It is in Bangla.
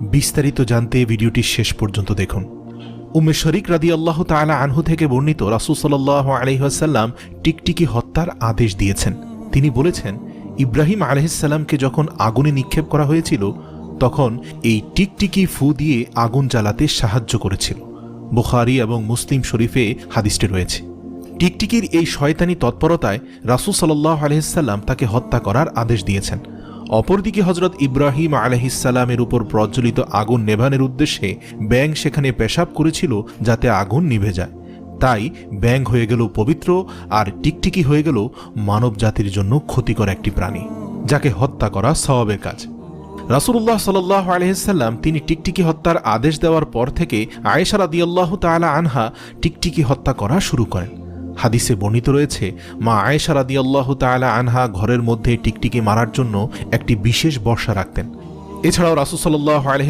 বিস্তারিত জানতে ভিডিওটি শেষ পর্যন্ত দেখুন। উম্মে শরীক রাদিয়াল্লাহু তাআলা আনহু থেকে বর্ণিত, রাসূল সাল্লাল্লাহু আলাইহি ওয়াসাল্লাম টিকটিকি হত্যার আদেশ দিয়েছেন। তিনি বলেছেন, ইব্রাহিম আলাইহিস সালামকে যখন আগুনে নিক্ষেপ করা হয়েছিল তখন এই টিকটিকি ফু দিয়ে আগুন জ্বালাতে সাহায্য করেছিল। বুখারী এবং মুসলিম শরীফে হাদিসটি রয়েছে। টিকটিকির এই শয়তানি তৎপরতায় রাসূল সাল্লাল্লাহু আলাইহি সাল্লাম তাকে হত্যা করার আদেশ দিয়েছেন। অপরদিকে হযরত ইব্রাহিম আলাইহিস সালামের উপর প্রজ্বলিত আগুন নেভানোর উদ্দেশ্যে ব্যাঙ সেখানে পেশাব করেছিল যাতে আগুন নিভে যায়। তাই ব্যাঙ হয়ে গেল পবিত্র আর টিকটিকি হয়ে গেল মানব জাতির জন্য ক্ষতিকর একটি প্রাণী, যাকে হত্যা করা সওয়াবের কাজ। রাসূলুল্লাহ সাল্লাল্লাহু আলাইহি সাল্লাম তিনি টিকটিকি হত্যার আদেশ দেওয়ার পর থেকে আয়েশা রাদিয়াল্লাহু তাআলা আনহা টিকটিকি হত্যা করা শুরু করেন। হাদিসে বর্ণিত রয়েছে, মা আয়েশা রাদিয়াল্লাহু তাআলা আনহা ঘরের মধ্যে টিকটিকি মারার জন্য একটি বিশেষ বর্শা রাখতেন। এছাড়াও রাসূল সাল্লাল্লাহু আলাইহি